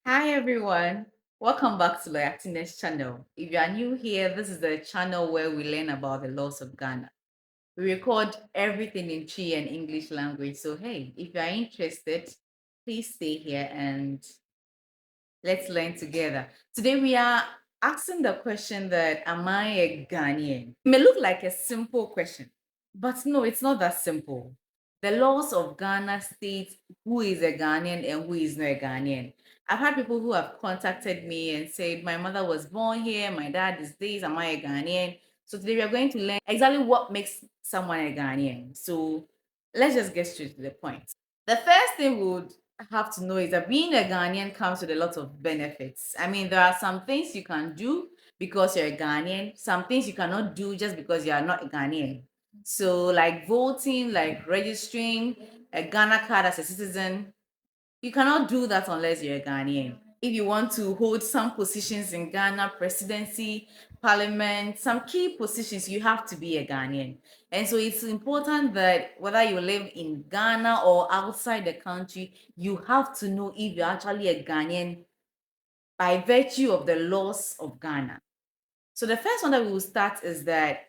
Hi everyone, welcome back to the Actiness channel. If you are new here, this is the channel where we learn about the laws of Ghana. We record everything in Chi and English language. So hey, if you are interested, please stay here and let's learn together. Today we are asking the question that am I a Ghanaian? It may look like a simple question, but no, it's not that simple. The laws of Ghana state who is a Ghanaian and who is not a Ghanaian. I've had people who have contacted me and said, my mother was born here, my dad is this, am I a Ghanaian? So today we are going to learn exactly what makes someone a Ghanaian. So let's just get straight to the point. The first thing we would have to know is that being a Ghanaian comes with a lot of benefits. I mean, there are some things you can do because you're a Ghanaian, some things you cannot do just because you are not a Ghanaian. So, like voting, like registering a Ghana card as a citizen, you cannot do that unless you're a Ghanaian. If you want to hold some positions in Ghana, presidency, parliament, some key positions, you have to be a Ghanaian. And so it's important that whether you live in Ghana or outside the country, you have to know if you're actually a Ghanaian by virtue of the laws of Ghana. So the first one that we will start is that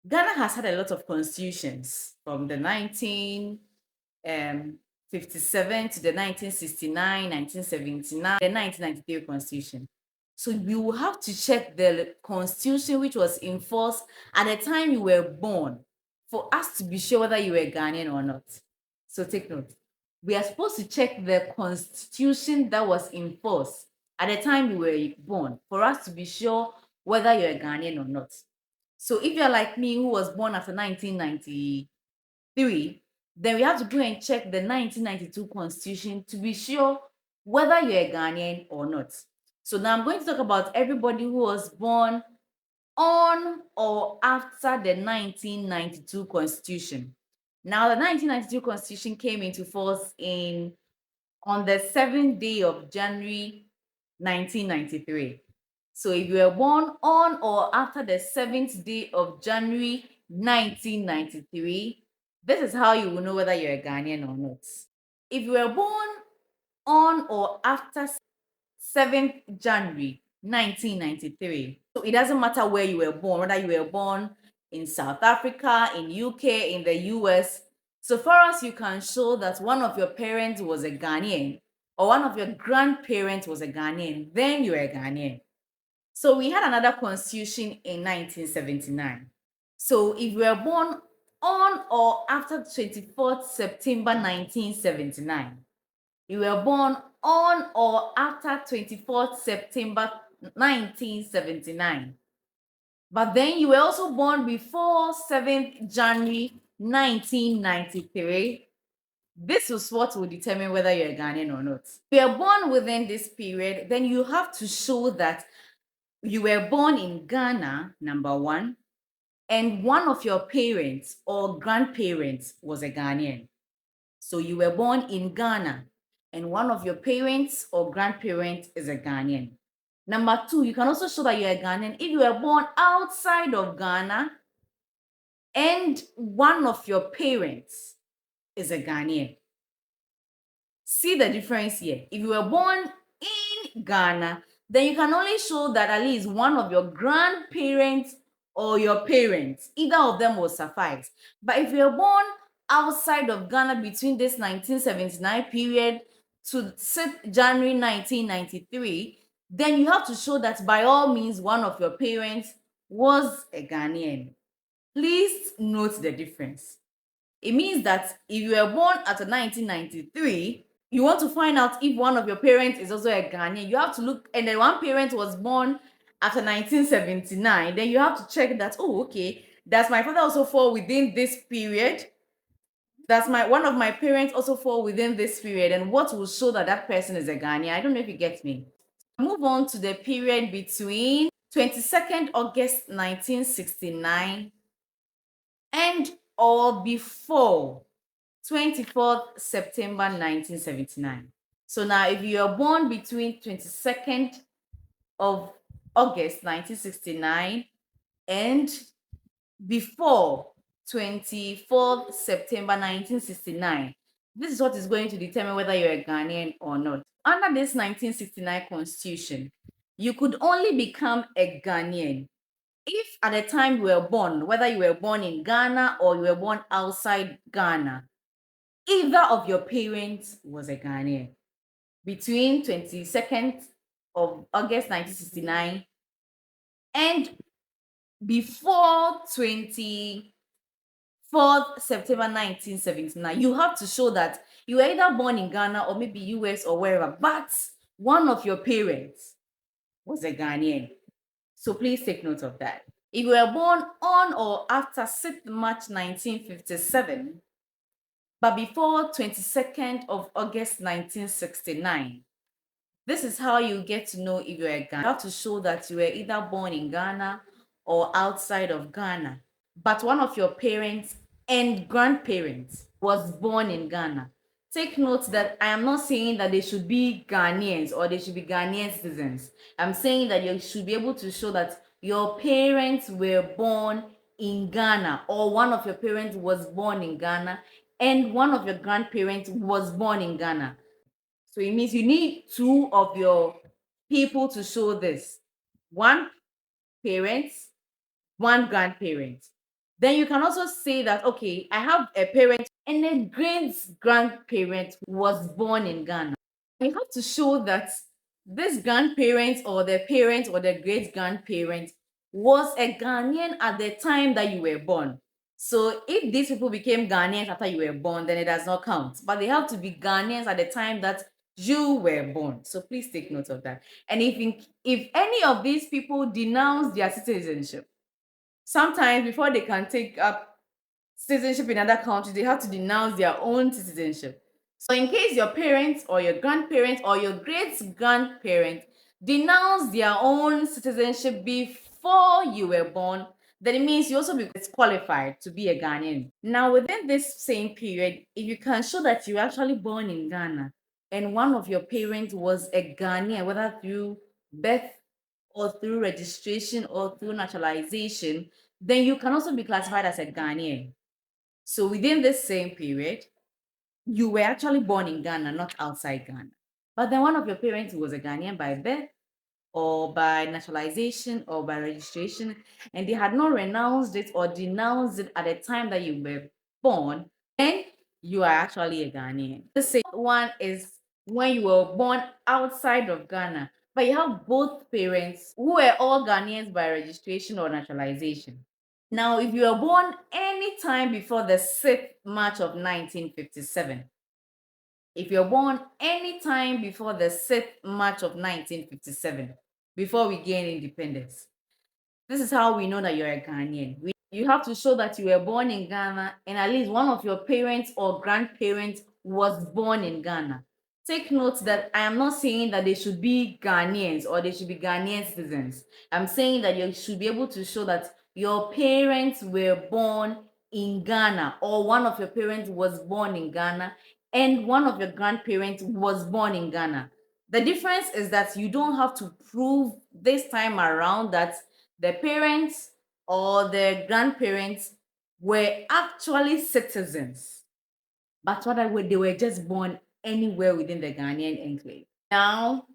Ghana has had a lot of constitutions from the 1957 to the 1969, 1979, the 1993 constitution. So you will have to check the constitution which was enforced at the time you were born for us to be sure whether you were Ghanaian or not. So take note. We are supposed to check the constitution that was enforced at the time you were born for us to be sure whether you're a Ghanaian or not. So if you're like me, who was born after 1993, then we have to go and check the 1992 constitution to be sure whether you're a Ghanaian or not. So now I'm going to talk about everybody who was born on or after the 1992 constitution. Now, the 1992 constitution came into force on the 7th day of January 1993. So if you were born on or after the 7th day of January 1993, this is how you will know whether you're a Ghanaian or not. If you were born on or after 7th January 1993, so it doesn't matter where you were born, whether you were born in South Africa, in UK, in the US, so far as you can show that one of your parents was a Ghanaian or one of your grandparents was a Ghanaian, then you're a Ghanaian. So we had another constitution in 1979. So if you were born on or after 24th September 1979, you were born on or after 24th September 1979. But then you were also born before 7th January 1993. This is what will determine whether you're a Ghanaian or not. If you are born within this period, then you have to show that you were born in Ghana, number one, and one of your parents or grandparents was a Ghanaian. So you were born in Ghana, and one of your parents or grandparents is a Ghanaian. Number two, you can also show that you're a Ghanaian if you were born outside of Ghana and one of your parents is a Ghanaian. See the difference here. If you were born in Ghana, then you can only show that at least one of your grandparents or your parents, either of them will suffice. But if you're born outside of Ghana between this 1979 period to 6th January 1993, then you have to show that by all means one of your parents was a Ghanaian. Please note the difference. It means that if you were born after 1993, you want to find out if one of your parents is also a Ghanaian, you have to look, and then one parent was born after 1979, then you have to check that, oh, okay, does my father also fall within this period? Does one of my parents also fall within this period? And what will show that that person is a Ghanaian? I don't know if you get me. Move on to the period between 22nd August 1969 and or before 24th September 1979. So now if you are born between 22nd of August 1969 and before 24th September 1969, This is what is going to determine whether you're a Ghanaian or not. Under this 1969 constitution, you could only become a Ghanaian if at the time you were born, whether you were born in Ghana or you were born outside Ghana, either of your parents was a Ghanaian between 22nd of August 1969 and before 24th September 1979. You have to show that you were either born in Ghana or maybe US or wherever, but one of your parents was a Ghanaian. So please take note of that. If you were born on or after 6th March 1957, but before 22nd of August 1969, this is how you get to know if you're a Ghanaian. You have to show that you were either born in Ghana or outside of Ghana, but one of your parents and grandparents was born in Ghana. Take note that I am not saying that they should be Ghanaians or they should be Ghanaian citizens. I'm saying that you should be able to show that your parents were born in Ghana, or one of your parents was born in Ghana and one of your grandparents was born in Ghana. So it means you need two of your people to show this. One parent, one grandparent. Then you can also say that, okay, I have a parent and a great grandparent was born in Ghana. You have to show that this grandparent or the parent or the great grandparent was a Ghanaian at the time that you were born. So if these people became Ghanaians after you were born, then it does not count. But they have to be Ghanaians at the time that you were born. So please take note of that. And if any of these people denounce their citizenship, sometimes before they can take up citizenship in other countries, they have to denounce their own citizenship. So in case your parents or your grandparents or your great grandparents denounce their own citizenship before you were born, then it means you also be qualified to be a Ghanaian. Now, within this same period, if you can show that you were actually born in Ghana and one of your parents was a Ghanaian, whether through birth or through registration or through naturalization, then you can also be classified as a Ghanaian. So within this same period, you were actually born in Ghana, not outside Ghana. But then one of your parents was a Ghanaian by birth or by naturalization or by registration, and they had not renounced it or denounced it at the time that you were born, then you are actually a Ghanaian. The second one is when you were born outside of Ghana, but you have both parents who were all Ghanaians by registration or naturalization. Now, if you were born any time before the 6th March of 1957, if you're born any time before the 6th March of 1957, before we gain independence, this is how we know that you're a Ghanaian. You have to show that you were born in Ghana and at least one of your parents or grandparents was born in Ghana. Take note that I am not saying that they should be Ghanaians or they should be Ghanaian citizens. I'm saying that you should be able to show that your parents were born in Ghana or one of your parents was born in Ghana and one of your grandparents was born in Ghana. The difference is that you don't have to prove this time around that the parents or the grandparents were actually citizens, but rather they were just born anywhere within the Ghanaian enclave. Now,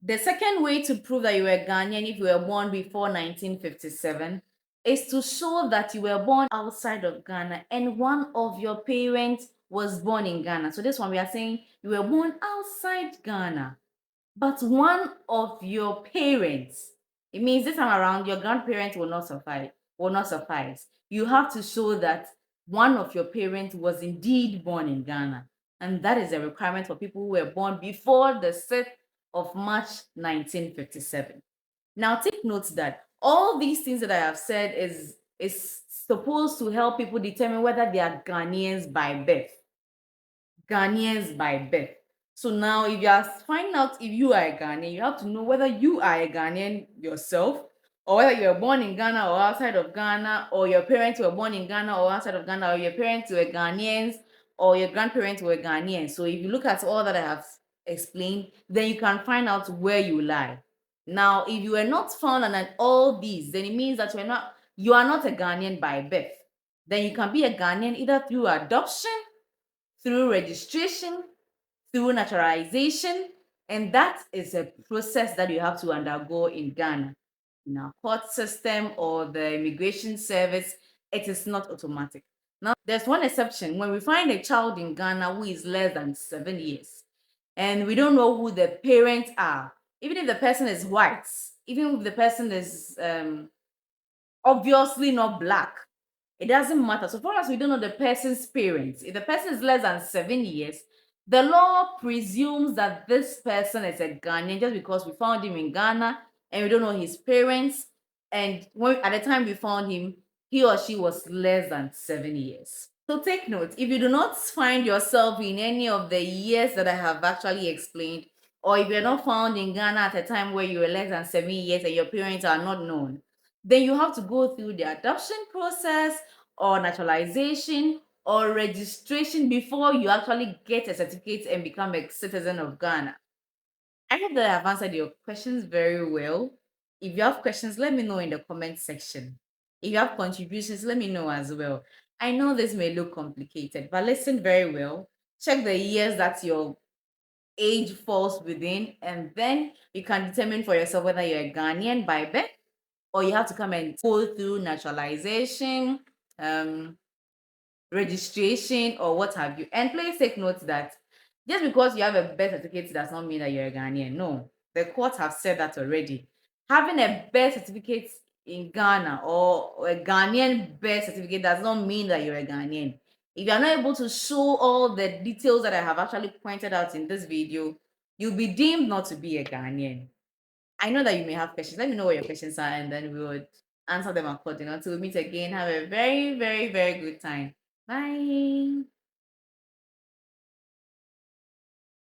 the second way to prove that you were Ghanaian if you were born before 1957 is to show that you were born outside of Ghana and one of your parents was born in Ghana. So this one we are saying you were born outside Ghana, but one of your parents, it means this time around your grandparents will not suffice. You have to show that one of your parents was indeed born in Ghana. And that is a requirement for people who were born before the 6th of March 1957. Now take note that all these things that I have said is supposed to help people determine whether they are Ghanaians by birth. Ghanaians by birth. So now, if you are finding out if you are a Ghanaian, you have to know whether you are a Ghanaian yourself, or whether you were born in Ghana or outside of Ghana, or your parents were born in Ghana or outside of Ghana, or your parents were Ghanaians, or your grandparents were Ghanaians. So if you look at all that I have explained, then you can find out where you lie. Now, if you are not found on all these, then it means that you are not a Ghanaian by birth. Then you can be a Ghanaian either through adoption through registration, through naturalization, and that is a process that you have to undergo in Ghana. In our court system or the immigration service, it is not automatic. Now, there's one exception. When we find a child in Ghana who is less than 7 years, and we don't know who the parents are, even if the person is white, even if the person is obviously not black, it doesn't matter. So far as we don't know the person's parents, if the person is less than 7 years, the law presumes that this person is a Ghanaian just because we found him in Ghana and we don't know his parents. And when, at the time we found him, he or she was less than 7 years. So take note, if you do not find yourself in any of the years that I have actually explained, or if you're not found in Ghana at a time where you were less than 7 years and your parents are not known, then you have to go through the adoption process or naturalization or registration before you actually get a certificate and become a citizen of Ghana. I hope that I have answered your questions very well. If you have questions, let me know in the comment section. If you have contributions, let me know as well. I know this may look complicated, but listen very well. Check the years that your age falls within, and then you can determine for yourself whether you're a Ghanaian by birth or you have to come and go through naturalization, registration, or what have you. And please take note that just because you have a birth certificate does not mean that you're a Ghanaian. No, the courts have said that already. Having a birth certificate in Ghana or a Ghanaian birth certificate does not mean that you're a Ghanaian. If you're not able to show all the details that I have actually pointed out in this video, you'll be deemed not to be a Ghanaian. I know that you may have questions. Let me know what your questions are, and then we would answer them accordingly. Until we meet again, have a very, very, very good time. Bye.